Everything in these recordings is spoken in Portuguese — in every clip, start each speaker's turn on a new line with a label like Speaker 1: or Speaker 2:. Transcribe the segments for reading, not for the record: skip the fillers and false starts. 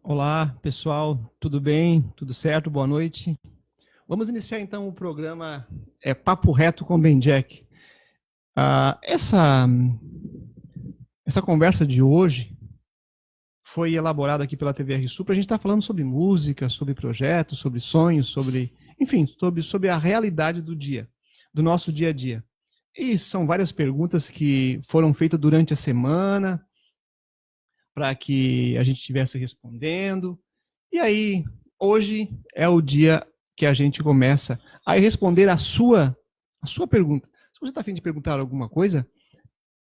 Speaker 1: Olá, pessoal, tudo bem? Tudo certo? Boa noite. Vamos iniciar então o programa Papo Reto com Ben Jack. Essa conversa de hoje foi elaborada aqui pela TVR Sul para a gente estar falando sobre música, sobre projetos, sobre sonhos, enfim, sobre a realidade do dia, do nosso dia a dia. E são várias perguntas que foram feitas durante a semana para que a gente estivesse respondendo. E aí, hoje é o dia que a gente começa a responder a sua pergunta. Se você está a fim de perguntar alguma coisa,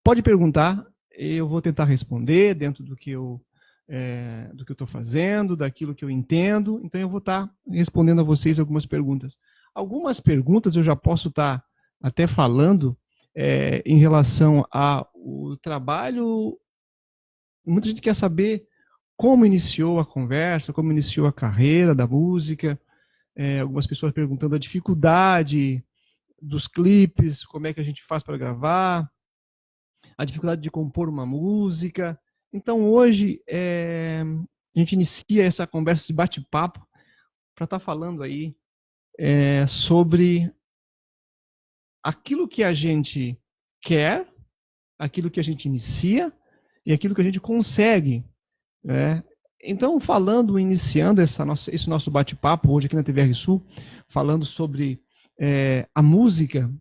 Speaker 1: pode perguntar, eu vou tentar responder dentro do que eu estou fazendo, daquilo que eu entendo. Então, eu vou estar respondendo a vocês algumas perguntas. Algumas perguntas eu já posso estar até falando em relação ao trabalho. Muita gente quer saber como iniciou a conversa, como iniciou a carreira da música, algumas pessoas perguntando a dificuldade dos clipes, como é que a gente faz para gravar, a dificuldade de compor uma música. Então hoje a gente inicia essa conversa de bate-papo para estar falando aí sobre aquilo que a gente quer, aquilo que a gente inicia e aquilo que a gente consegue, né? Então, iniciando esse nosso bate-papo hoje aqui na TVR Sul, falando sobre a música,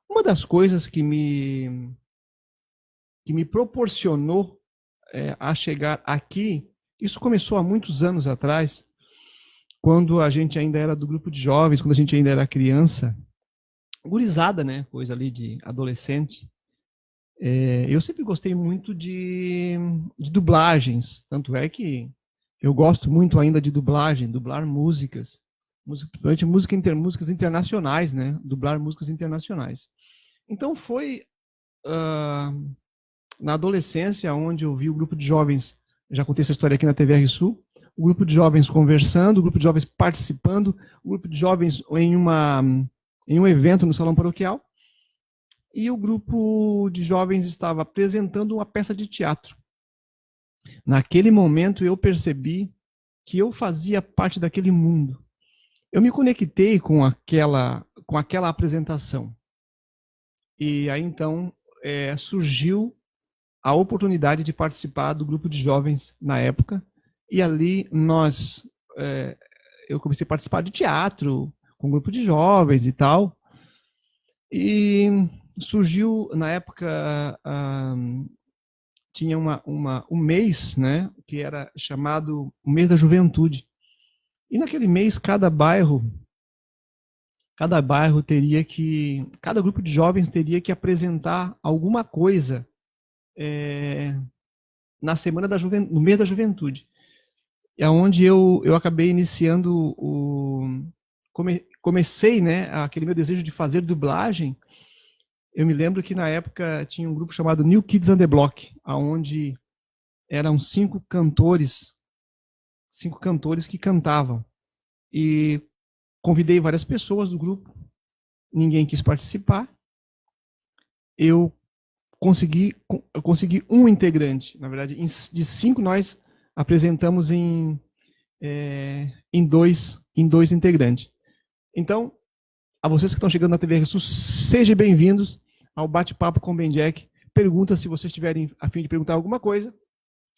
Speaker 1: uma das coisas que me proporcionou a chegar aqui, isso começou há muitos anos atrás, quando a gente ainda era do grupo de jovens, quando a gente ainda era criança, gurizada, né, coisa ali de adolescente. Eu sempre gostei muito de dublagens, tanto é que eu gosto muito ainda de dublar músicas, principalmente músicas internacionais, né? Dublar músicas internacionais. Então foi na adolescência onde eu vi o grupo de jovens, já contei essa história aqui na TVR Sul, o grupo de jovens conversando, o grupo de jovens participando, o grupo de jovens em um evento no salão paroquial, e o grupo de jovens estava apresentando uma peça de teatro. Naquele momento eu percebi que eu fazia parte daquele mundo. Eu me conectei com aquela apresentação. E aí então surgiu a oportunidade de participar do grupo de jovens na época. E ali eu comecei a participar de teatro com um grupo de jovens e tal. E surgiu na época tinha um mês, né, que era chamado o mês da juventude. E naquele mês cada bairro cada grupo de jovens teria que apresentar alguma coisa na semana no mês da juventude. É onde eu acabei iniciando comecei, né, aquele meu desejo de fazer dublagem. Eu me lembro que na época tinha um grupo chamado New Kids on the Block, aonde eram cinco cantores que cantavam. E convidei várias pessoas do grupo, ninguém quis participar. Eu consegui um integrante. Na verdade, de 5 nós apresentamos em dois integrantes. Então, a vocês que estão chegando na TV Sul, sejam bem-vindos ao bate-papo com o Ben Jack. Pergunta se vocês estiverem a fim de perguntar alguma coisa.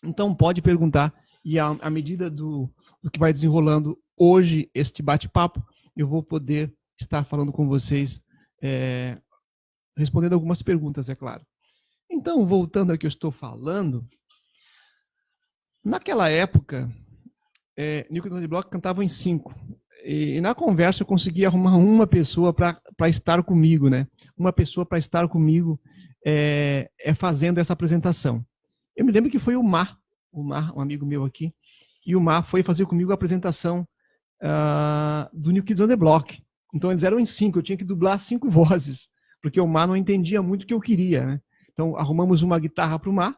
Speaker 1: Então, pode perguntar. E à medida do que vai desenrolando hoje este bate-papo, eu vou poder estar falando com vocês, respondendo algumas perguntas, é claro. Então, voltando ao que eu estou falando, naquela época, New Kids on the Block cantavam em 5. E na conversa eu consegui arrumar uma pessoa para estar comigo, né? Uma pessoa para estar comigo fazendo essa apresentação. Eu me lembro que foi o Mar, um amigo meu aqui, e o Mar foi fazer comigo a apresentação do New Kids on the Block. Então eles eram em 5, eu tinha que dublar 5 vozes, porque o Mar não entendia muito o que eu queria, né? Então arrumamos uma guitarra para o Mar,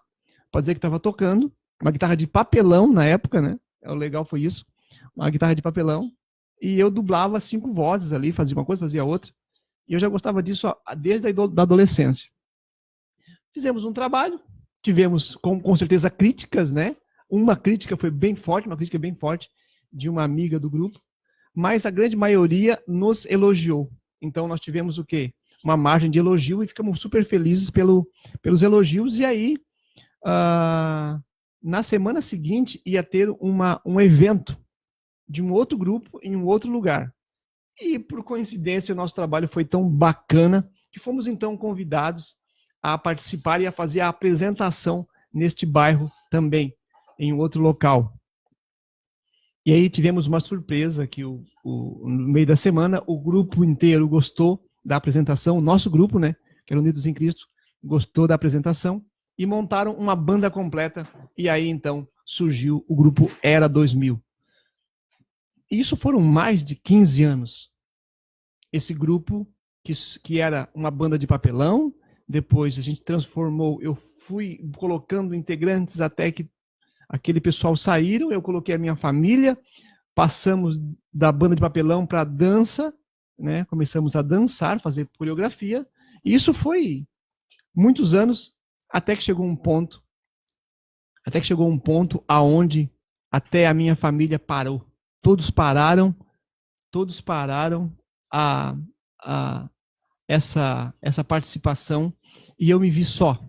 Speaker 1: para dizer que estava tocando, uma guitarra de papelão na época, né? O legal foi isso, uma guitarra de papelão, e eu dublava 5 vozes ali, fazia uma coisa, fazia outra, e eu já gostava disso desde a adolescência. Fizemos um trabalho, tivemos com certeza críticas, né? Uma crítica foi bem forte, uma crítica bem forte de uma amiga do grupo, mas a grande maioria nos elogiou. Então nós tivemos o quê? Uma margem de elogio e ficamos super felizes pelos elogios. E aí, na semana seguinte, ia ter um evento de um outro grupo em um outro lugar. E, por coincidência, o nosso trabalho foi tão bacana que fomos, então, convidados a participar e a fazer a apresentação neste bairro também, em outro local. E aí tivemos uma surpresa que no meio da semana o grupo inteiro gostou da apresentação, o nosso grupo, né, que era Unidos em Cristo, gostou da apresentação e montaram uma banda completa. E aí, então, surgiu o grupo Era 2000. E isso foram mais de 15 anos. Esse grupo, que era uma banda de papelão, depois a gente transformou, eu fui colocando integrantes até que aquele pessoal saíram, eu coloquei a minha família, passamos da banda de papelão para dança, né? Começamos a dançar, fazer coreografia, e isso foi muitos anos, até que chegou um ponto aonde até a minha família parou. Todos pararam essa participação, e eu me vi só.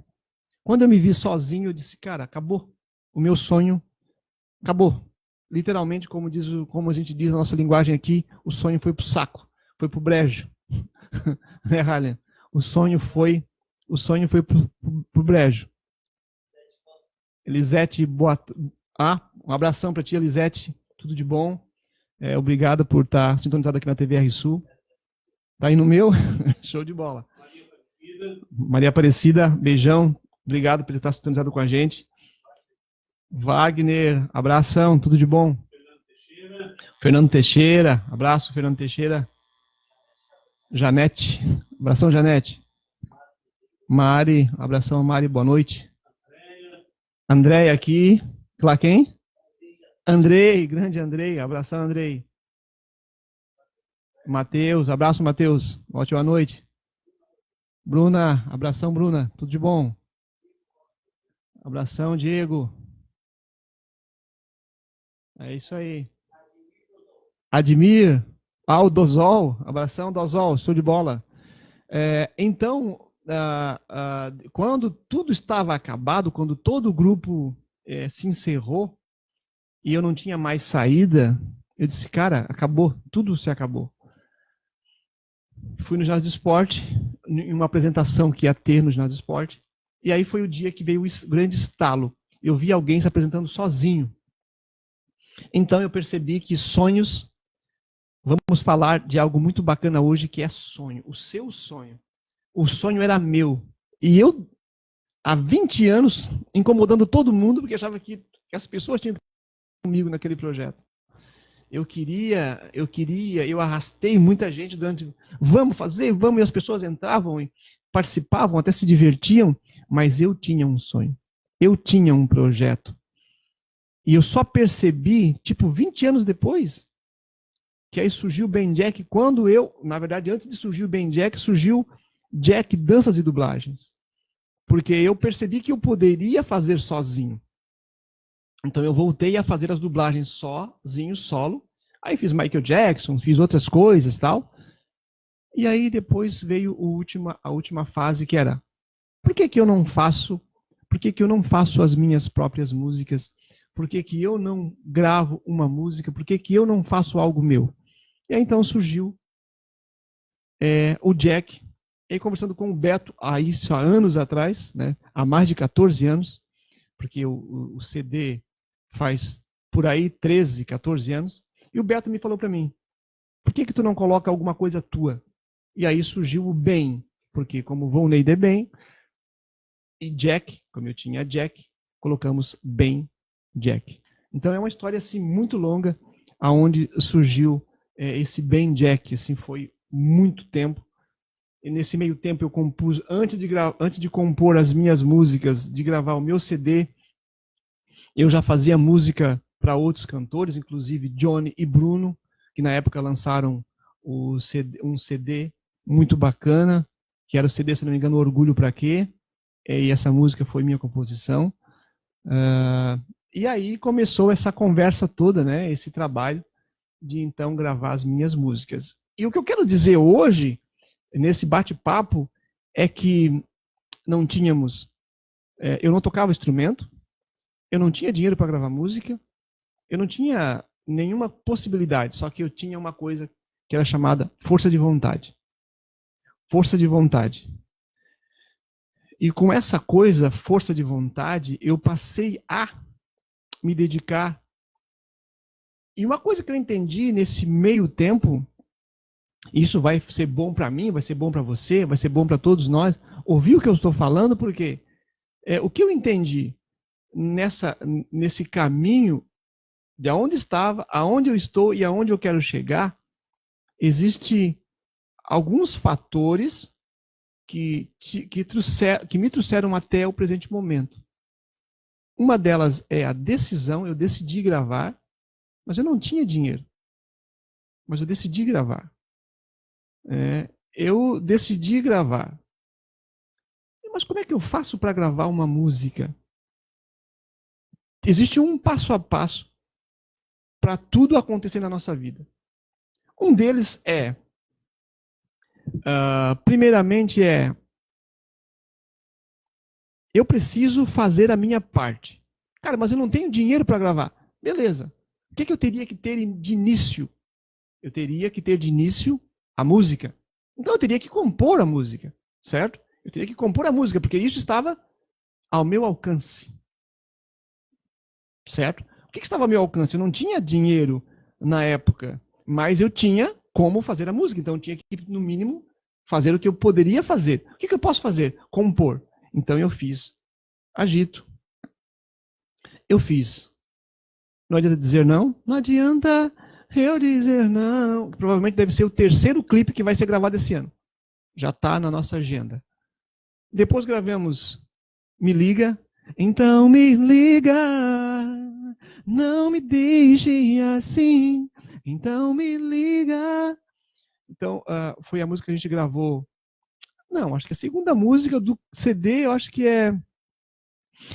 Speaker 1: Quando eu me vi sozinho, eu disse, cara, acabou. O meu sonho acabou. Literalmente, como a gente diz na nossa linguagem aqui, o sonho foi pro saco, foi pro brejo. Né, Ralian? O sonho foi pro brejo. Elisete, um abração para ti, Elisete. Tudo de bom. Obrigado por estar sintonizado aqui na TVR Sul. Tá aí no meu? Show de bola. Maria Aparecida, beijão. Obrigado por estar sintonizado com a gente. Wagner, abração, tudo de bom. Fernando Teixeira, abraço, Fernando Teixeira. Janete, abração, Janete. Mari, abração, Mari, boa noite. Andréia aqui. Lá quem? Andrei, grande Andrei, abração, Andrei. Matheus, abraço, Matheus, ótima noite. Bruna, abração, Bruna, tudo de bom? Abração, Diego. É isso aí. Admir, o Dozol, abração, Dozol, show de bola. Então, quando tudo estava acabado, quando todo o grupo se encerrou e eu não tinha mais saída, eu disse, cara, acabou, tudo se acabou. Fui no ginásio de esporte, em uma apresentação que ia ter no ginásio de esporte, e aí foi o dia que veio o grande estalo. Eu vi alguém se apresentando sozinho. Então eu percebi que sonhos, vamos falar de algo muito bacana hoje, que é sonho, o seu sonho. O sonho era meu. E eu, há 20 anos, incomodando todo mundo, porque achava que as pessoas tinham que estar comigo naquele projeto. Eu arrastei muita gente vamos fazer, vamos, e as pessoas entravam e participavam, até se divertiam, mas eu tinha um sonho. Eu tinha um projeto. E eu só percebi, 20 anos depois, que aí surgiu o Ben Jack, na verdade, antes de surgir o Ben Jack, surgiu Jack Danças e Dublagens. Porque eu percebi que eu poderia fazer sozinho. Então eu voltei a fazer as dublagens sozinho, solo. Aí fiz Michael Jackson, fiz outras coisas e tal. E aí depois veio a última fase, que era, por que eu não faço as minhas próprias músicas? Por que eu não gravo uma música? Por que eu não faço algo meu? E aí então surgiu o Jack. E aí, conversando com o Beto, isso há anos atrás, né, há mais de 14 anos, porque o CD faz por aí 13, 14 anos, e o Beto me falou para mim, por que tu não coloca alguma coisa tua? E aí surgiu o Ben, porque como Volney de Ben, e Jack, como eu tinha Jack, colocamos Ben Jack. Então é uma história assim muito longa, aonde surgiu esse Ben Jack, assim, foi muito tempo. E nesse meio tempo eu compus, antes de compor as minhas músicas, de gravar o meu CD, eu já fazia música para outros cantores, inclusive Johnny e Bruno, que na época lançaram um CD muito bacana, que era o CD, se não me engano, Orgulho Pra Quê? E essa música foi minha composição. E aí começou essa conversa toda, né? Esse trabalho de então gravar as minhas músicas. E o que eu quero dizer hoje, nesse bate-papo, é que não tínhamos, eu não tocava instrumento, eu não tinha dinheiro para gravar música, eu não tinha nenhuma possibilidade, só que eu tinha uma coisa que era chamada força de vontade. Força de vontade. E com essa coisa, força de vontade, eu passei a me dedicar. E uma coisa que eu entendi nesse meio tempo, isso vai ser bom para mim, vai ser bom para você, vai ser bom para todos nós, ouvir o que eu estou falando, porque o que eu entendi nesse caminho de onde estava, aonde eu estou e aonde eu quero chegar, existe alguns fatores que me trouxeram até o presente momento. Uma delas é a decisão, eu decidi gravar, mas eu não tinha dinheiro. Mas eu decidi gravar. Eu decidi gravar. Mas como é que eu faço para gravar uma música? Existe um passo a passo para tudo acontecer na nossa vida. Um deles primeiramente eu preciso fazer a minha parte. Cara, mas eu não tenho dinheiro para gravar. Beleza. O que eu teria que ter de início? Eu teria que ter de início a música. Então eu teria que compor a música, certo? Eu teria que compor a música, porque isso estava ao meu alcance. Certo? O que estava ao meu alcance? Eu não tinha dinheiro na época, mas eu tinha como fazer a música. Então eu tinha que, no mínimo, fazer o que eu poderia fazer. O que eu posso fazer? Compor. Então eu fiz Agito. Eu fiz Não Adianta Dizer Não. Não adianta eu dizer não. Provavelmente deve ser o terceiro clipe que vai ser gravado esse ano. Já está na nossa agenda. Depois gravamos Me Liga. Então me liga, não me deixe assim. Então me liga. Então foi a música que a gente gravou. Não, acho que a segunda música do CD, eu acho que é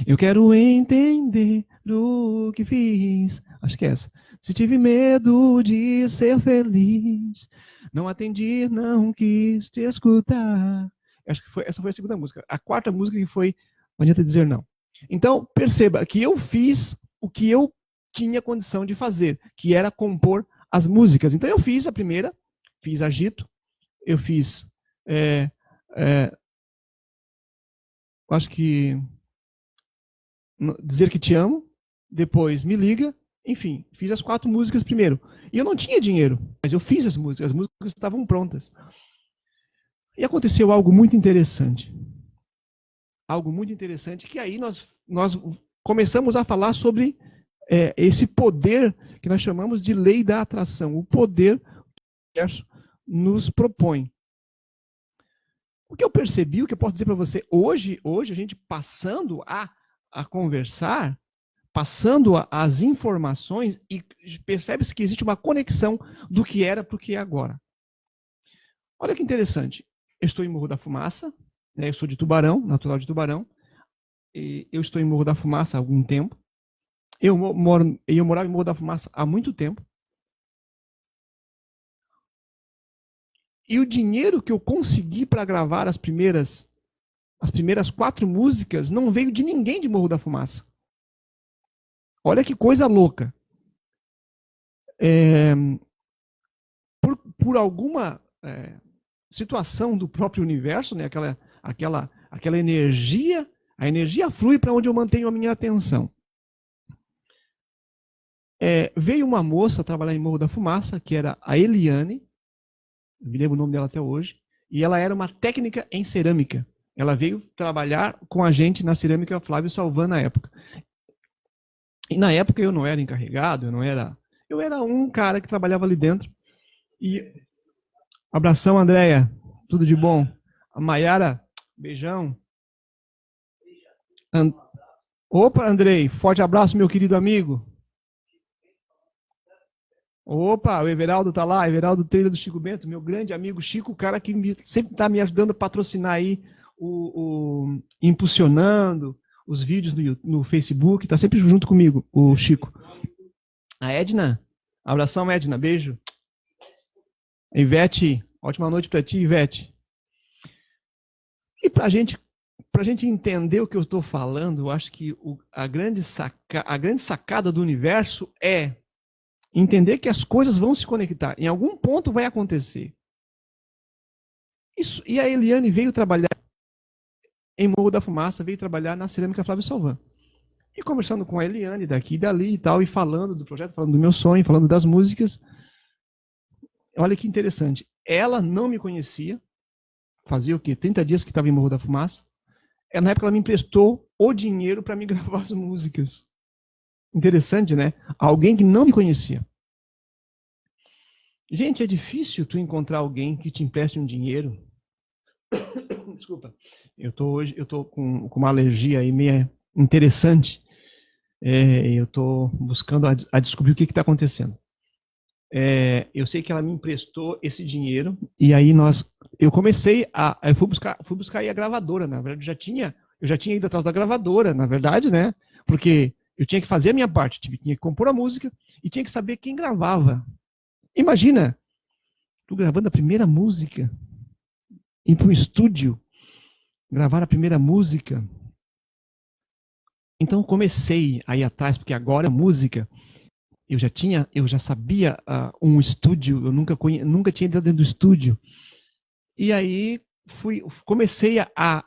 Speaker 1: Eu Quero Entender o que Fiz. Acho que é essa. Se tive medo de ser feliz, não atendi, não quis te escutar. Acho que essa foi a segunda música. A quarta música que foi Não Adianta Dizer Não. Então, perceba que eu fiz o que eu tinha condição de fazer, que era compor as músicas. Então, eu fiz a primeira, fiz Agito, eu fiz acho que Dizer Que Te Amo, depois Me Liga, enfim, fiz as 4 músicas primeiro. E eu não tinha dinheiro, mas eu fiz as músicas estavam prontas. E aconteceu algo muito interessante. Algo muito interessante, que aí nós começamos a falar sobre esse poder que nós chamamos de lei da atração, o poder que o universo nos propõe. O que eu percebi, o que eu posso dizer para você, hoje a gente passando a conversar, passando as informações, e percebe-se que existe uma conexão do que era para o que é agora. Olha que interessante. Eu estou em Morro da Fumaça, né? Eu sou de Tubarão, natural de Tubarão. E eu estou em Morro da Fumaça há algum tempo. Eu morava em Morro da Fumaça há muito tempo. E o dinheiro que eu consegui para gravar as primeiras 4 músicas não veio de ninguém de Morro da Fumaça. Olha que coisa louca. Por alguma situação do próprio universo, né, aquela energia, a energia flui para onde eu mantenho a minha atenção. Veio uma moça trabalhar em Morro da Fumaça, que era a Eliane, me lembro o nome dela até hoje, e ela era uma técnica em cerâmica. Ela veio trabalhar com a gente na cerâmica Flávio Salvan na época. E na época eu não era encarregado, eu era um cara que trabalhava ali dentro. E abração, Andréia, tudo de bom. A Maiara, beijão. Opa, Andrei, forte abraço, meu querido amigo. Opa, o Everaldo tá lá, Everaldo Trilha do Chico Bento, meu grande amigo Chico, o cara que sempre tá me ajudando a patrocinar aí, impulsionando, os vídeos no Facebook, tá sempre junto comigo, o Chico. A Edna, abração, Edna, beijo. Ivete, ótima noite para ti, Ivete. E para a gente entender o que eu estou falando, eu acho que a grande sacada do universo é entender que as coisas vão se conectar. Em algum ponto vai acontecer. Isso, e a Eliane veio trabalhar em Morro da Fumaça, veio trabalhar na Cerâmica Flávio Salvan. E conversando com a Eliane daqui e dali e tal, e falando do projeto, falando do meu sonho, falando das músicas. Olha que interessante. Ela não me conhecia. Fazia o quê? 30 dias que estava em Morro da Fumaça. Na época ela me emprestou o dinheiro para me gravar as músicas. Interessante, né? Alguém que não me conhecia. Gente, é difícil tu encontrar alguém que te empreste um dinheiro. Desculpa. Eu tô com uma alergia aí meio interessante. Eu tô buscando a descobrir o que está acontecendo. Eu sei que ela me emprestou esse dinheiro e aí eu comecei eu fui buscar aí a gravadora, na verdade eu já tinha ido atrás da gravadora, na verdade, né? Porque eu tinha que fazer a minha parte, tinha que compor a música e tinha que saber quem gravava. Imagina, tu gravando a primeira música, ir para um estúdio, gravar a primeira música. Então eu comecei a ir atrás, porque agora a música eu já sabia um estúdio, eu nunca tinha ido dentro do estúdio. E aí comecei a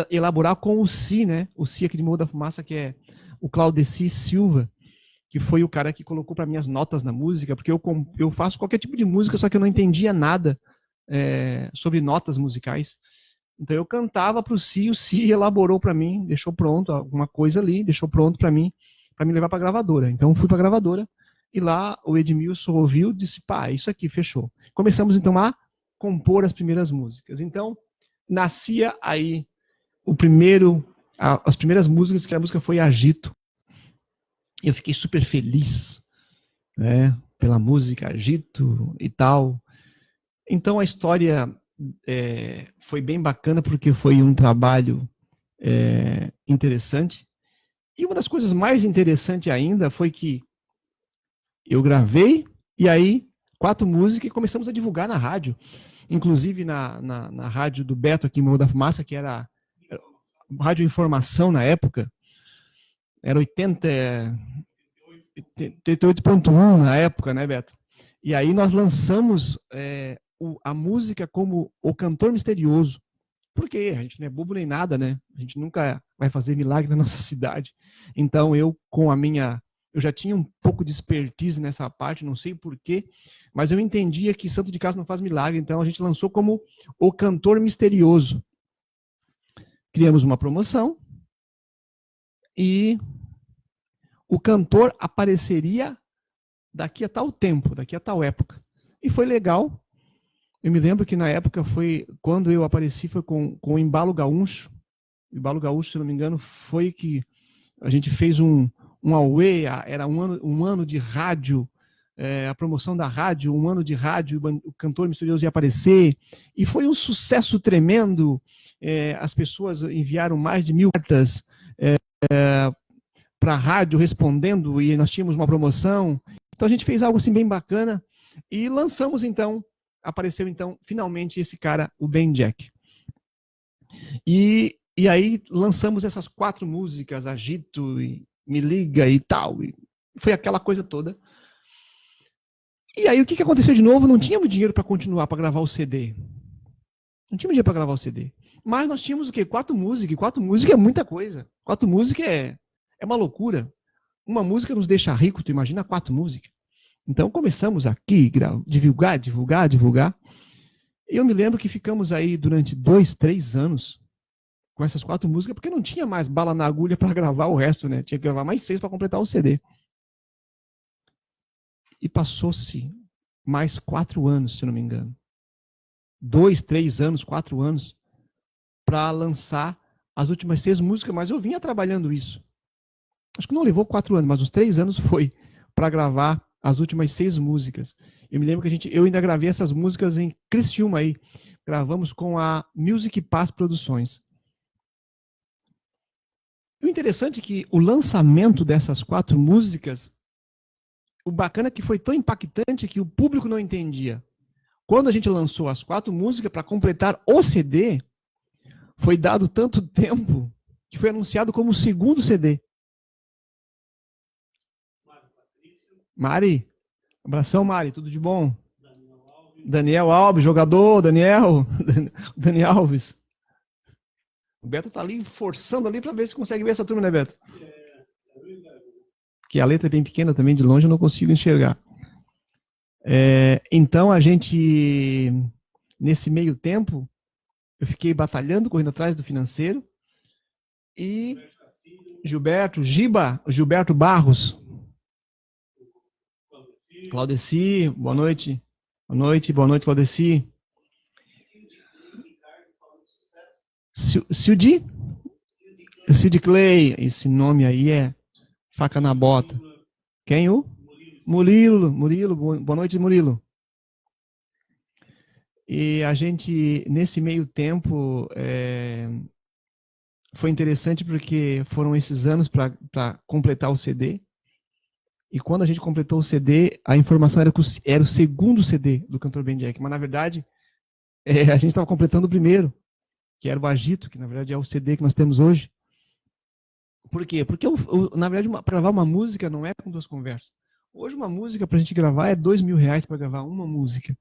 Speaker 1: elaborar com o Si, né? O Si aqui de Morro da Fumaça, que é o Claudeci Silva, que foi o cara que colocou para mim as notas na música, porque eu faço qualquer tipo de música, só que eu não entendia nada sobre notas musicais. Então eu cantava para o Si elaborou para mim, deixou pronto alguma coisa ali, deixou pronto para me levar para a gravadora. Então fui para a gravadora e lá o Edmilson ouviu e disse, pá, isso aqui, fechou. Começamos então a compor as primeiras músicas. Então nascia aí as primeiras músicas, que a música foi Agito. Eu fiquei super feliz, né, pela música Agito e tal. Então a história foi bem bacana, porque foi um trabalho interessante. E uma das coisas mais interessantes ainda foi que eu gravei, e aí 4 músicas e começamos a divulgar na rádio. Inclusive na rádio do Beto aqui em Morro da Fumaça, que era Rádio Informação na época. Era 88.1 na época, né, Beto? E aí nós lançamos a música como O Cantor Misterioso. Por quê? A gente não é bobo nem nada, né? A gente nunca vai fazer milagre na nossa cidade. Então eu já tinha um pouco de expertise nessa parte, não sei porquê, mas eu entendia que santo de casa não faz milagre, então a gente lançou como O Cantor Misterioso. Criamos uma promoção e o cantor apareceria daqui a tal tempo, daqui a tal época. E foi legal. Eu me lembro que na época quando eu apareci, foi com o Embalo Gaúcho. O Embalo Gaúcho, se não me engano, foi que a gente fez um Aue, era um ano de rádio, a promoção da rádio, um ano de rádio, o Cantor Misterioso ia aparecer, e foi um sucesso tremendo. As pessoas enviaram mais de 1000 cartas para a rádio respondendo, e nós tínhamos uma promoção. Então a gente fez algo assim bem bacana, e lançamos então, apareceu então finalmente esse cara, o Ben Jack. E aí lançamos essas 4 músicas, Agito, e Me Liga e tal. E foi aquela coisa toda. E aí o que aconteceu de novo? Não tínhamos dinheiro para continuar, para gravar o CD. Não tínhamos dinheiro para gravar o CD. Mas nós tínhamos o quê? 4 músicas. 4 músicas é muita coisa. 4 músicas é uma loucura. Uma música nos deixa rico, tu imagina 4 músicas. Então começamos aqui, divulgar. E eu me lembro que ficamos aí durante 2, 3 anos com essas 4 músicas, porque não tinha mais bala na agulha para gravar o resto, né? Tinha que gravar mais 6 para completar o CD. E passou-se mais 4 anos, se não me engano. 2, 3 anos, 4 anos, para lançar as últimas 6 músicas, mas eu vinha trabalhando isso. Acho que não levou 4 anos, mas uns 3 anos foi para gravar as últimas 6 músicas. Eu me lembro que eu ainda gravei essas músicas em Criciúma aí. Gravamos com a Music Pass Produções. O interessante é que o lançamento dessas 4 músicas, o bacana é que foi tão impactante que o público não entendia. Quando a gente lançou as 4 músicas para completar o CD, foi dado tanto tempo que foi anunciado como o segundo CD. Mari, abração, Mari, tudo de bom? Daniel Alves, jogador, Daniel, Daniel Alves. O Beto tá ali forçando ali para ver se consegue ver essa turma, né, Beto? Que a letra é bem pequena também, de longe eu não consigo enxergar. Então a gente, nesse meio tempo, eu fiquei batalhando, correndo atrás do financeiro. E Gilberto Barros. Claudeci, boa noite. Boa noite, Claudeci. Cildi Clay, esse nome aí é faca na bota. Quem o? Murilo, boa noite, Murilo. E a gente, nesse meio tempo, foi interessante porque foram esses anos para completar o CD. E quando a gente completou o CD, a informação era que era o segundo CD do Cantor Ben Jack. Mas, na verdade, a gente estava completando o primeiro, que era o Agito, que, na verdade, é o CD que nós temos hoje. Por quê? Porque, na verdade, para gravar uma música não é com 2 conversas. Hoje, uma música, para a gente gravar, é R$2.000 para gravar uma música.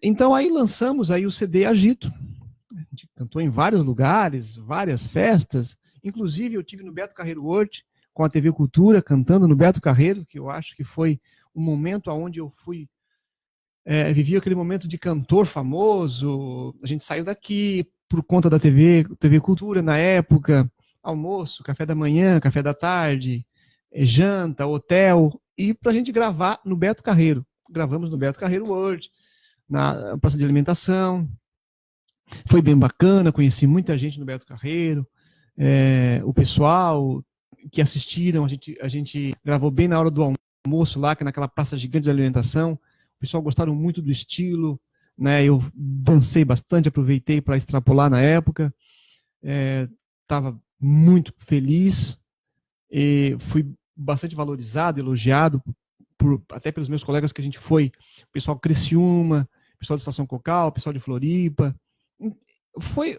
Speaker 1: Então, aí lançamos aí o CD Agito. A gente cantou em vários lugares, várias festas. Inclusive, eu tive no Beto Carreiro World, com a TV Cultura, cantando no Beto Carreiro, que eu acho que foi um momento onde eu fui, vivi aquele momento de cantor famoso. A gente saiu daqui por conta da TV Cultura na época, almoço, café da manhã, café da tarde, janta, hotel, e para a gente gravar no Beto Carreiro. Gravamos no Beto Carreiro World, na praça de alimentação. Foi bem bacana, conheci muita gente no Beto Carreiro, o pessoal que assistiram, a gente gravou bem na hora do almoço lá, que é naquela praça gigante de alimentação. O pessoal gostaram muito do estilo, né? Eu dancei bastante, aproveitei para extrapolar na época. Estava muito feliz e fui bastante valorizado, elogiado, até pelos meus colegas que a gente foi, o pessoal Criciúma, o pessoal da Estação Cocal, o pessoal de Floripa.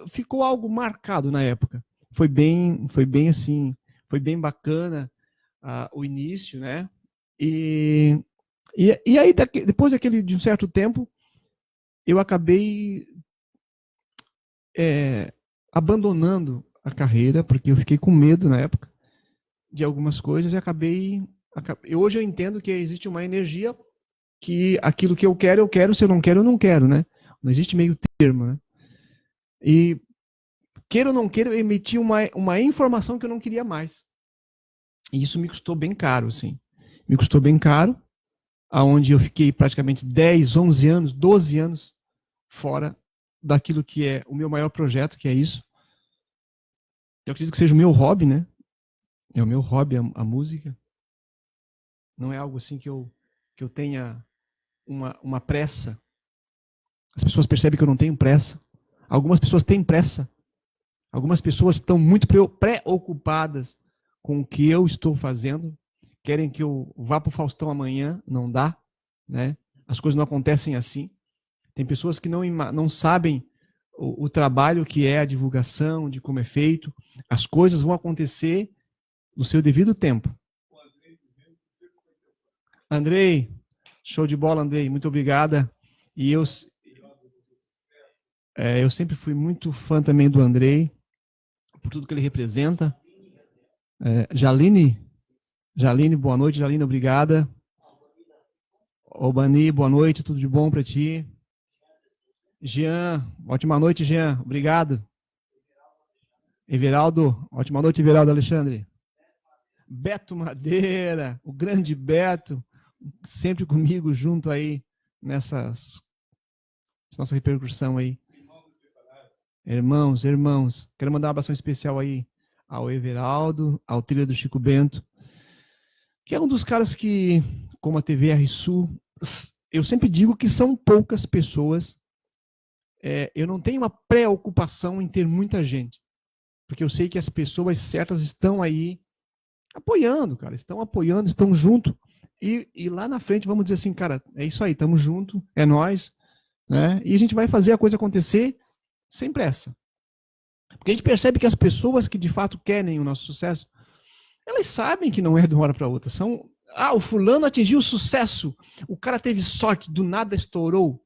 Speaker 1: Ficou algo marcado na época. Foi bem assim, foi bem bacana o início, né? E aí, depois de um certo tempo, eu acabei abandonando a carreira, porque eu fiquei com medo na época de algumas coisas e hoje eu entendo que existe uma energia que aquilo que eu quero, se eu não quero, né? Não existe meio termo, né? E queira ou não queira, eu emiti uma informação que eu não queria mais. E isso me custou bem caro, assim. Me custou bem caro, aonde eu fiquei praticamente 10, 11 anos, 12 anos fora daquilo que é o meu maior projeto, que é isso. Eu acredito que seja o meu hobby, né? É o meu hobby, a música. Não é algo assim que eu tenha uma pressa. As pessoas percebem que eu não tenho pressa. Algumas pessoas têm pressa. Algumas pessoas estão muito preocupadas com o que eu estou fazendo. Querem que eu vá para o Faustão amanhã. Não dá, né? As coisas não acontecem assim. Tem pessoas que não sabem o trabalho que é a divulgação, de como é feito. As coisas vão acontecer no seu devido tempo. Andrei, show de bola, Andrei. Muito obrigada. E eu sempre fui muito fã também do Andrei, por tudo que ele representa. Jaline, boa noite. Jaline, obrigada. Obani, boa noite. Tudo de bom para ti? Jean, ótima noite, Jean. Obrigado. Everaldo, ótima noite, Everaldo Alexandre. Beto Madeira, o grande Beto, sempre comigo junto aí nessa nossa repercussão aí. Irmãos. Quero mandar um abração especial aí ao Everaldo, ao Trilha do Chico Bento, que é um dos caras que, como a TV RSU, eu sempre digo que são poucas pessoas. Eu não tenho uma preocupação em ter muita gente. porque eu sei que as pessoas certas estão aí apoiando, cara, estão apoiando, estão junto, e lá na frente vamos dizer assim, cara, é isso aí, estamos junto, é nós, né? E a gente vai fazer a coisa acontecer sem pressa. Porque a gente percebe que as pessoas que de fato querem o nosso sucesso, elas sabem que não é de uma hora para outra. O fulano atingiu o sucesso, o cara teve sorte, do nada estourou.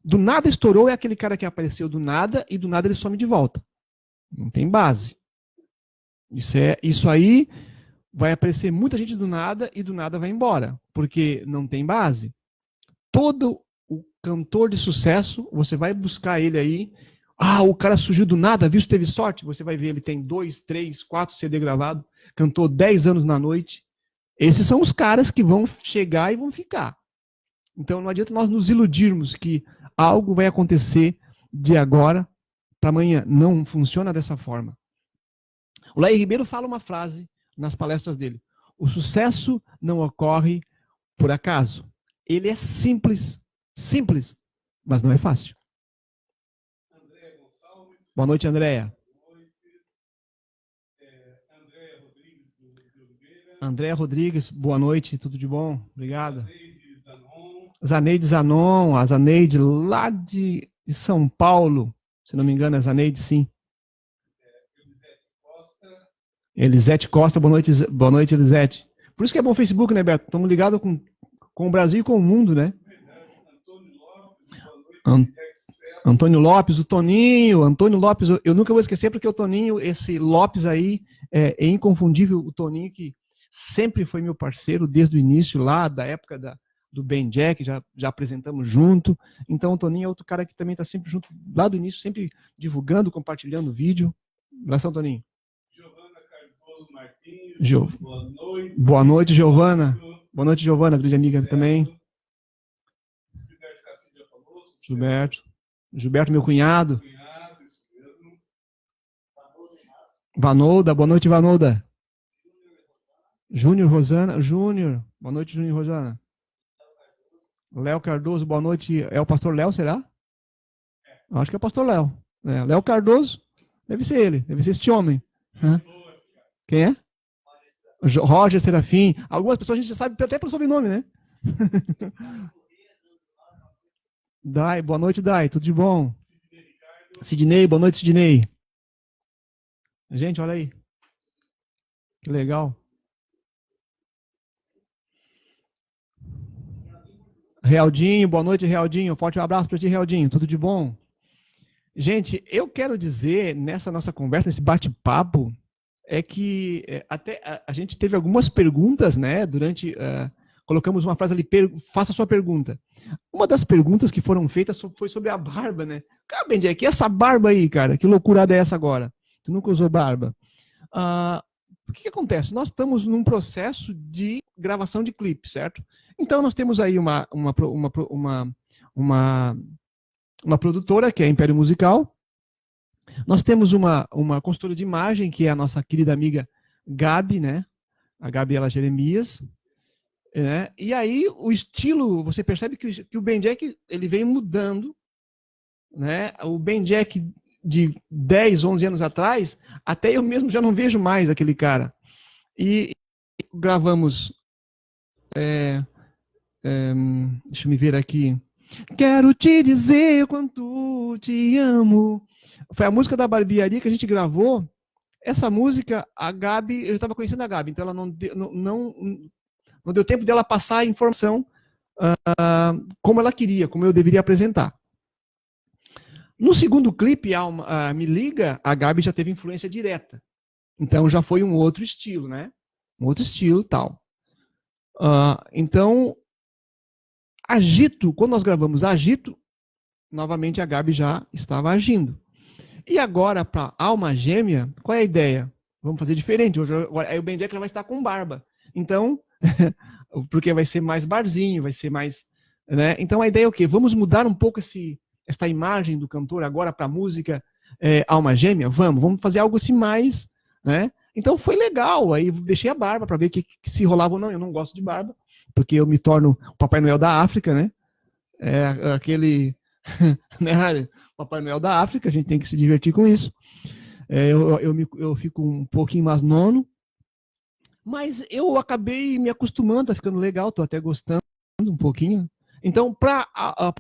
Speaker 1: Do nada estourou é aquele cara que apareceu do nada e do nada ele some de volta. Não tem base. Isso aí vai aparecer muita gente do nada e do nada vai embora, porque não tem base. Todo o cantor de sucesso, você vai buscar ele aí, o cara surgiu do nada, viu se teve sorte, você vai ver, ele tem 2, 3, 4 CD gravado, cantou 10 anos na noite. Esses são os caras que vão chegar e vão ficar. Então não adianta nós nos iludirmos que algo vai acontecer de agora para amanhã. Não funciona dessa forma. O Laí Ribeiro fala uma frase nas palestras dele: o sucesso não ocorre por acaso. Ele é simples, mas não é fácil. Boa noite, Andréia. Andréia Rodrigues, boa noite, tudo de bom? Obrigado. Zaneide Zanon, a Zaneide lá de São Paulo, se não me engano, é Zaneide, sim. Elisete Costa, boa noite, Elisete. Por isso que é bom o Facebook, né, Beto? Estamos ligados com o Brasil e com o mundo, né? Antônio Lopes, o Toninho, Antônio Lopes, eu nunca vou esquecer, porque o Toninho, esse Lopes aí, é inconfundível, o Toninho que sempre foi meu parceiro desde o início, lá da época do Ben Jack, já apresentamos junto. Então o Toninho é outro cara que também está sempre junto, lá do início, sempre divulgando, compartilhando o vídeo. Abração, Toninho. Giovana Cardoso Martins, boa noite. Boa noite, Giovana. Boa noite, Giovana, grande amiga também. Gilberto, meu cunhado. Vanolda, boa noite, Vanolda. Júnior, Rosana, Júnior, boa noite, Júnior, Rosana. Léo Cardoso, boa noite. É o pastor Léo, será? Acho que é o pastor Léo. Léo Cardoso, deve ser ele, deve ser este homem. Quem é? Roger Serafim. Algumas pessoas a gente já sabe até pelo sobrenome, né? Dai, boa noite, Dai, tudo de bom? Sidney, boa noite, Sidney. Gente, olha aí. Que legal. Realdinho, boa noite, Realdinho. Forte abraço para ti, Realdinho. Tudo de bom? Gente, eu quero dizer, nessa nossa conversa, nesse bate-papo, é que até a gente teve algumas perguntas, né? Colocamos uma frase ali, faça a sua pergunta. Uma das perguntas que foram feitas foi sobre a barba, né? Cara, Bendy, que essa barba aí, cara? Que loucurada é essa agora? Tu nunca usou barba. O que acontece? Nós estamos num processo de gravação de clipe, certo? Então nós temos aí uma produtora, que é a Império Musical. Nós temos uma consultora de imagem, que é a nossa querida amiga Gabi, né? A Gabriela Jeremias. E aí o estilo, você percebe que o Ben Jack, ele vem mudando, né? O Ben Jack de 10, 11 anos atrás, até eu mesmo já não vejo mais aquele cara. E gravamos, deixa eu me ver aqui. Quero te dizer quanto te amo. Foi a música da barbearia que a gente gravou. Essa música, a Gabi, eu já estava conhecendo a Gabi, então ela não deu tempo dela passar a informação como ela queria, como eu deveria apresentar. No segundo clipe, Me Liga, a Gabi já teve influência direta. Então já foi um outro estilo, né? Um outro estilo e tal. Então, Agito, quando nós gravamos Agito, novamente a Gabi já estava agindo. E agora, para Alma Gêmea, qual é a ideia? Vamos fazer diferente. Aí o Ben Jack vai estar com barba. Então, porque vai ser mais barzinho, vai ser mais... Né? Então a ideia é o quê? Vamos mudar um pouco esta imagem do cantor agora para a música Alma Gêmea? Vamos fazer algo assim mais... Né? Então foi legal. Aí deixei a barba para ver que se rolava ou não. Eu não gosto de barba, porque eu me torno o Papai Noel da África, né? Aquele... né? Papai Noel da África, a gente tem que se divertir com isso. Eu fico um pouquinho mais nono, mas eu acabei me acostumando, tá ficando legal, tô até gostando um pouquinho. Então, para a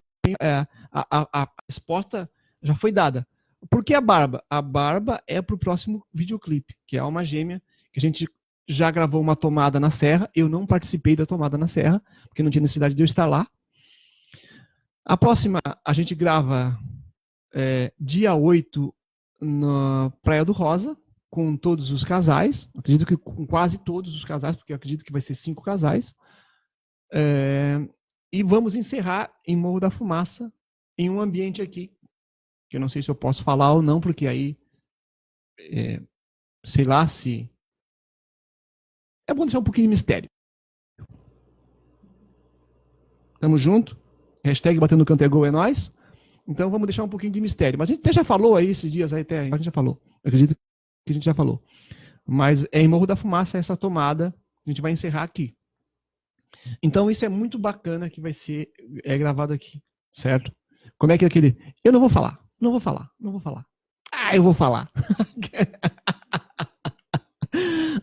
Speaker 1: resposta já foi dada. Por que a barba? A barba é para o próximo videoclipe, que é Alma Gêmea, que a gente já gravou uma tomada na Serra. Eu não participei da tomada na Serra, porque não tinha necessidade de eu estar lá. A próxima a gente grava dia 8 na Praia do Rosa, com todos os casais. Acredito que com quase todos os casais, porque eu acredito que vai ser 5 casais. E vamos encerrar em Morro da Fumaça, em um ambiente aqui, que eu não sei se eu posso falar ou não, porque aí, sei lá se... É bom deixar um pouquinho de mistério. Tamo junto. Hashtag batendo no canto é gol, é nóis. Então vamos deixar um pouquinho de mistério. Mas a gente até já falou aí esses dias, aí até, a gente já falou. Eu acredito que a gente já falou. Mas é em Morro da Fumaça essa tomada, a gente vai encerrar aqui. Então isso é muito bacana que vai ser gravado aqui, certo? Como é que é aquele... Eu não vou falar. Ah, eu vou falar.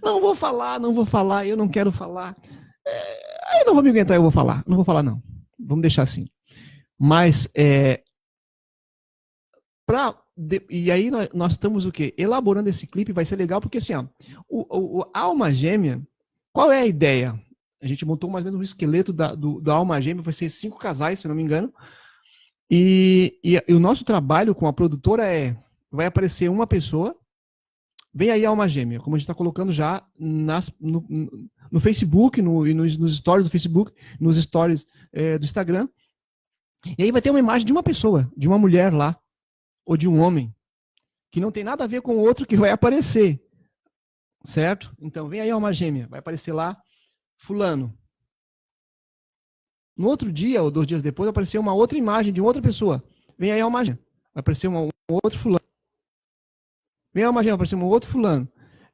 Speaker 1: Não vou falar, eu não quero falar. Eu não vou me aguentar, eu vou falar. Não vou falar, não. Vamos deixar assim. Mas, e aí nós estamos o quê? Elaborando esse clipe, vai ser legal, porque assim, ó, o Alma Gêmea, qual é a ideia? A gente montou mais ou menos um esqueleto da Alma Gêmea, vai ser 5 casais, se eu não me engano. E o nosso trabalho com a produtora vai aparecer uma pessoa, vem aí a Alma Gêmea, como a gente está colocando já no Facebook, nos stories do Facebook, nos stories do Instagram. E aí vai ter uma imagem de uma pessoa, de uma mulher lá, ou de um homem, que não tem nada a ver com o outro que vai aparecer. Certo? Então, vem aí a Alma Gêmea, vai aparecer lá, fulano. No outro dia, ou 2 dias depois, vai aparecer uma outra imagem de outra pessoa. Vem aí a Alma Gêmea, vai aparecer um outro fulano. Vem a Alma Gêmea, vai aparecer um outro fulano.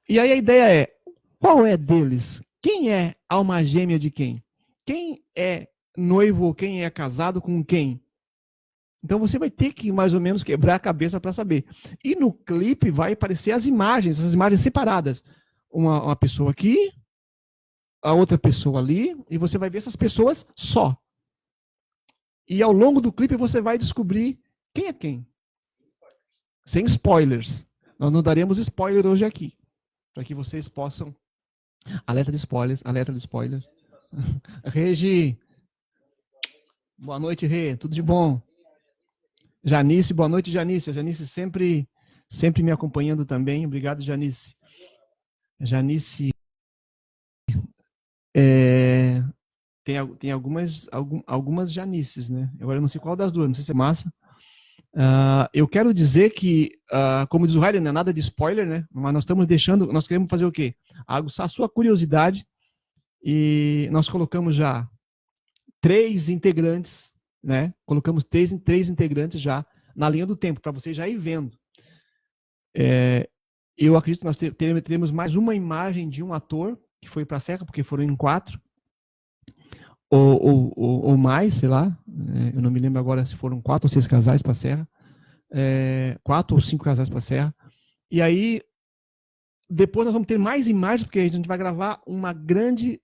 Speaker 1: E aí a ideia é, qual é deles? Quem é alma gêmea de quem? Quem é noivo ou quem é casado com quem? Então você vai ter que mais ou menos quebrar a cabeça para saber. E no clipe vai aparecer as imagens separadas. Uma pessoa aqui, a outra pessoa ali, e você vai ver essas pessoas só. E ao longo do clipe você vai descobrir quem é quem. Sem spoilers. Nós não daremos spoiler hoje aqui, para que vocês possam... Alerta de spoilers, alerta de spoilers. Regi, boa noite, Rê, tudo de bom? Janice, boa noite, Janice. A Janice sempre me acompanhando também. Obrigado, Janice. Janice, tem algumas Janices, né? Agora eu não sei qual das duas, não sei se é massa. Eu quero dizer que, como diz o Riley, não é nada de spoiler, né? Mas nós queremos fazer o quê? Aguçar a sua curiosidade, e nós colocamos já 3 integrantes, né? Colocamos 3 integrantes já na linha do tempo, para vocês já ir vendo. Eu acredito que nós teremos mais uma imagem de um ator que foi para a Serra, porque foram em 4, ou mais, sei lá. Eu não me lembro agora se foram 4 ou 6 casais para a Serra. 4 ou 5 casais para a Serra. E aí, depois nós vamos ter mais imagens, porque a gente vai gravar uma grande...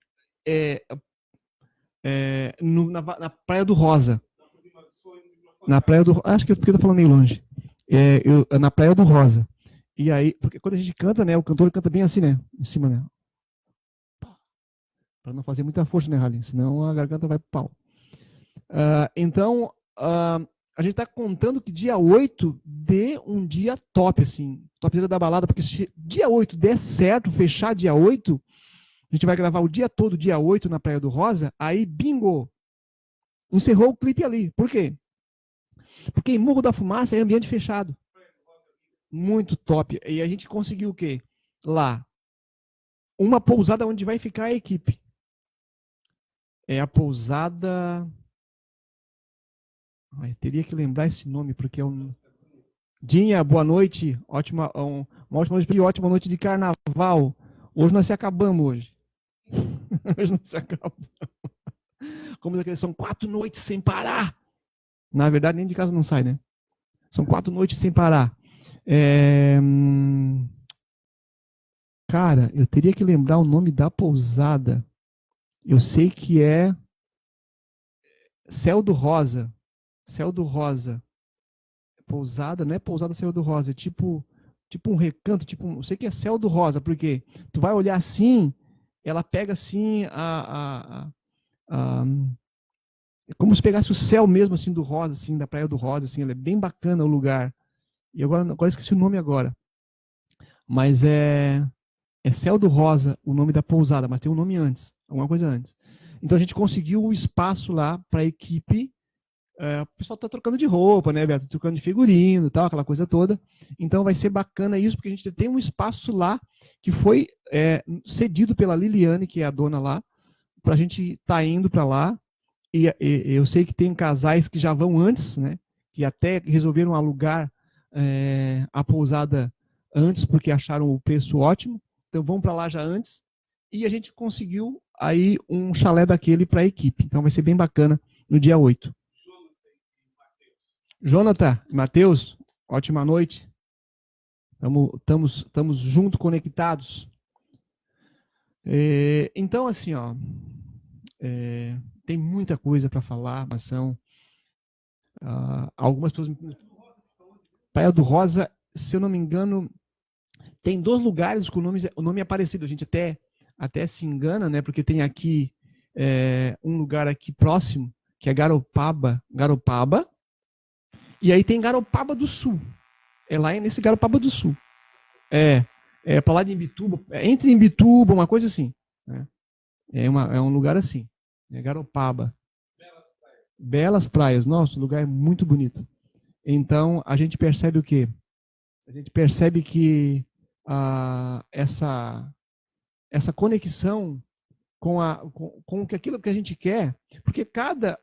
Speaker 1: na Praia do Rosa. Na Praia do... Acho que é porque eu tô falando meio longe. Na Praia do Rosa. E aí, porque quando a gente canta, né, o cantor canta bem assim, né, em cima, né, para não fazer muita força, né, Rally, senão a garganta vai pro pau. Então, a gente tá contando que dia 8 dê um dia top, assim, top dia da balada, porque se dia 8 der certo, fechar dia 8, a gente vai gravar o dia todo, dia 8, na Praia do Rosa, aí, bingo, encerrou o clipe ali. Por quê? Porque em Morro da Fumaça é ambiente fechado. Muito top. E a gente conseguiu o quê? Lá. Uma pousada onde vai ficar a equipe. É a pousada... teria que lembrar esse nome, porque é um... Dinha, boa noite. Uma ótima noite e ótima noite de carnaval. Hoje nós se acabamos hoje. Hoje nós se acabamos. Como daqueles, são 4 noites sem parar. Na verdade, nem de casa não sai, né? São 4 noites sem parar. É, cara, eu teria que lembrar o nome da pousada. Eu sei que é Céu do Rosa. Céu do Rosa. Pousada, não é pousada Céu do Rosa, é tipo um recanto, eu sei que é Céu do Rosa, porque tu vai olhar assim, ela pega assim a- é como se pegasse o céu mesmo assim do Rosa, assim, da Praia do Rosa, assim, ela é bem bacana o lugar. E agora esqueci o nome agora, mas é Céu do Rosa o nome da pousada, mas tem um nome antes, alguma coisa antes. Então a gente conseguiu o espaço lá para a equipe. O pessoal tá trocando de roupa, né, Beto? Trocando de figurino e tal, aquela coisa toda. Então vai ser bacana isso, porque a gente tem um espaço lá que foi cedido pela Liliane, que é a dona lá, para a gente tá indo para lá. E eu sei que tem casais que já vão antes, né? Que até resolveram alugar a pousada antes, porque acharam o preço ótimo. Então vão para lá já antes. E a gente conseguiu aí um chalé daquele para a equipe. Então vai ser bem bacana no dia 8. Jonathan, Matheus, ótima noite. Estamos junto, conectados. Então, assim, ó, tem muita coisa para falar, mas são algumas pessoas. Praia do Rosa, se eu não me engano, tem 2 lugares com o nome é parecido. A gente até se engana, né? Porque tem aqui um lugar aqui próximo, que é Garopaba, e aí tem Garopaba do Sul. É lá nesse Garopaba do Sul. É, para lá de Imbituba, entre Imbituba, uma coisa assim. Né? É um lugar assim. É Garopaba. Belas praias. Nossa, o lugar é muito bonito. Então, a gente percebe o quê? A gente percebe que essa conexão com aquilo que a gente quer, porque cada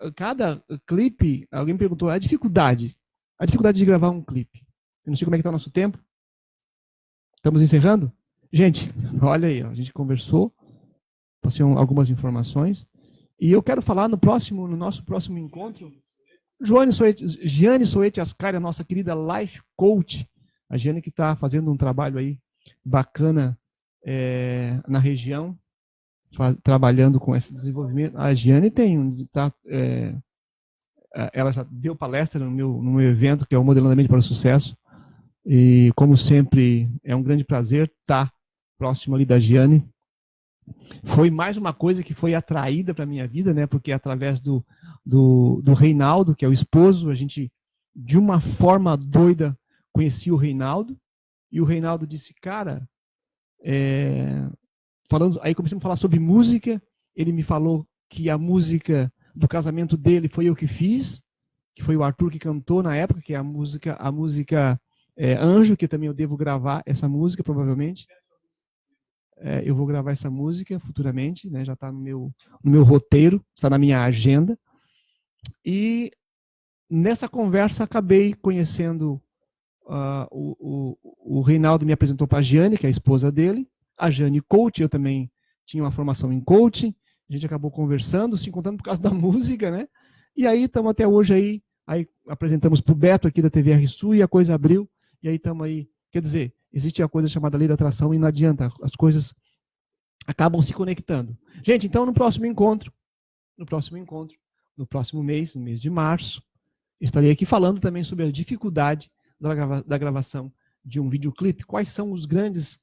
Speaker 1: clipe, alguém me perguntou, a dificuldade de gravar um clipe. Eu não sei como é que está o nosso tempo. Estamos encerrando? Gente, olha aí, ó, a gente conversou, passei algumas informações, e eu quero falar no nosso próximo encontro, Giane Soete Ascari, a nossa querida Life Coach, a Giane que está fazendo um trabalho aí bacana na região, trabalhando com esse desenvolvimento. A Giane ela já deu palestra no meu evento, que é o Modelando a Mente para o Sucesso, e como sempre, é um grande prazer estar próximo ali da Giane. Foi mais uma coisa que foi atraída para a minha vida, né? Porque através do Reinaldo, que é o esposo, a gente, de uma forma doida, conhecia o Reinaldo, e o Reinaldo disse, cara, aí começamos a falar sobre música, ele me falou que a música do casamento dele foi eu que fiz, que foi o Arthur que cantou na época, que é a música Anjo, que também eu devo gravar essa música, provavelmente. Eu vou gravar essa música futuramente, né? Já está no meu roteiro, está na minha agenda. E nessa conversa acabei conhecendo o Reinaldo me apresentou para a Giane, que é a esposa dele, a Giane coach, eu também tinha uma formação em coaching, a gente acabou conversando, se encontrando por causa da música, né? E aí estamos até hoje aí apresentamos para o Beto aqui da TVR Sul e a coisa abriu, e aí estamos aí, quer dizer, existe a coisa chamada lei da atração e não adianta, as coisas acabam se conectando. Gente, então no próximo encontro, no próximo mês, no mês de março, estarei aqui falando também sobre a dificuldade da gravação de um videoclipe, quais são as grandes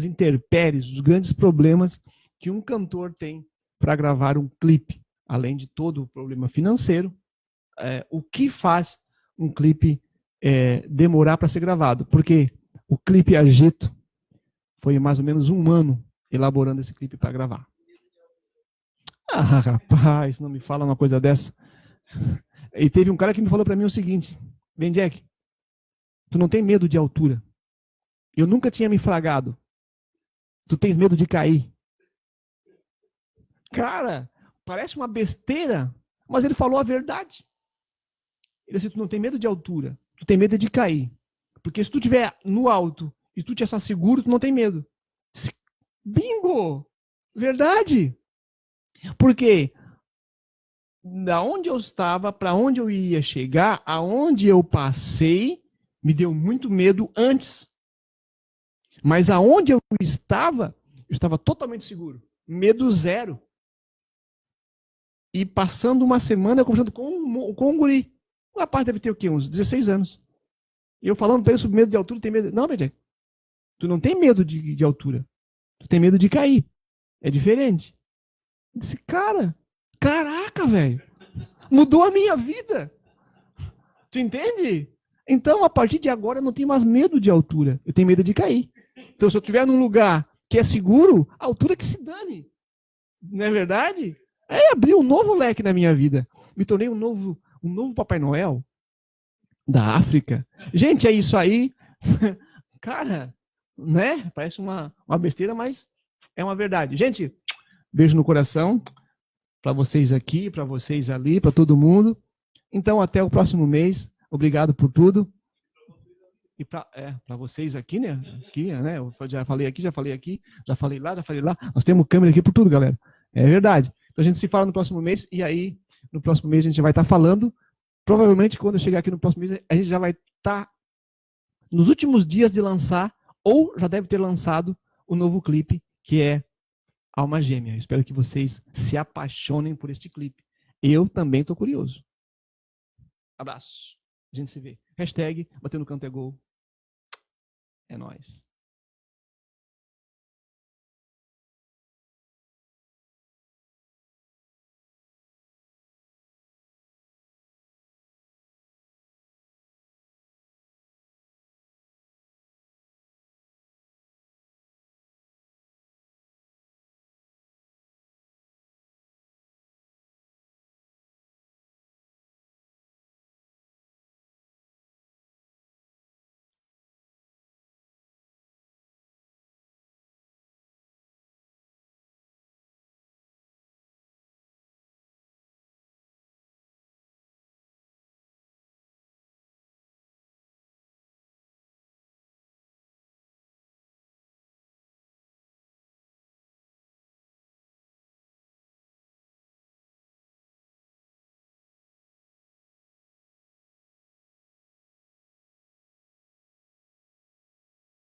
Speaker 1: intempéries, os grandes problemas que um cantor tem para gravar um clipe, além de todo o problema financeiro, o que faz um clipe demorar para ser gravado, porque o clipe Agito foi mais ou menos 1 ano elaborando esse clipe para gravar. Ah, rapaz, não me fala uma coisa dessa. E teve um cara que me falou para mim o seguinte, bem, Jack, tu não tem medo de altura. Eu nunca tinha me fragado. Tu tens medo de cair. Cara, parece uma besteira, mas ele falou a verdade. Ele disse, tu não tem medo de altura, tu tem medo de cair. Porque se tu estiver no alto e tu te achar seguro, tu não tem medo. Bingo! Verdade! Porque da onde eu estava, para onde eu ia chegar, aonde eu passei, Me deu muito medo antes. Mas aonde eu estava totalmente seguro. Medo zero. E passando uma semana, eu conversando com um guri. O rapaz deve ter o quê? Uns 16 anos. E eu falando para ele sobre medo de altura, tem medo. Não, Bedek, tu não tem medo de altura. Tu tem medo de cair. É diferente. Eu disse, cara, caraca, velho. Mudou a minha vida. Tu entende? Então, a partir de agora, eu não tenho mais medo de altura. Eu tenho medo de cair. Então, se eu estiver num lugar que é seguro, a altura que se dane. Não é verdade? Aí abriu um novo leque na minha vida. Me tornei um novo Papai Noel da África. Gente, é isso aí. Cara, né? Parece uma besteira, mas é uma verdade. Gente, beijo no coração para vocês aqui, para vocês ali, para todo mundo. Então, até o próximo mês. Obrigado por tudo. E para vocês aqui, né? Aqui, né? Eu já falei aqui, já falei aqui, já falei lá, já falei lá. Nós temos câmera aqui por tudo, galera. É verdade. Então a gente se fala no próximo mês e aí no próximo mês a gente vai estar falando. Provavelmente quando eu chegar aqui no próximo mês a gente já vai estar nos últimos dias de lançar ou já deve ter lançado o novo clipe que é Alma Gêmea. Eu espero que vocês se apaixonem por este clipe. Eu também estou curioso. Abraço. A gente se vê. Hashtag Batendo Canto é Gol. É nóis.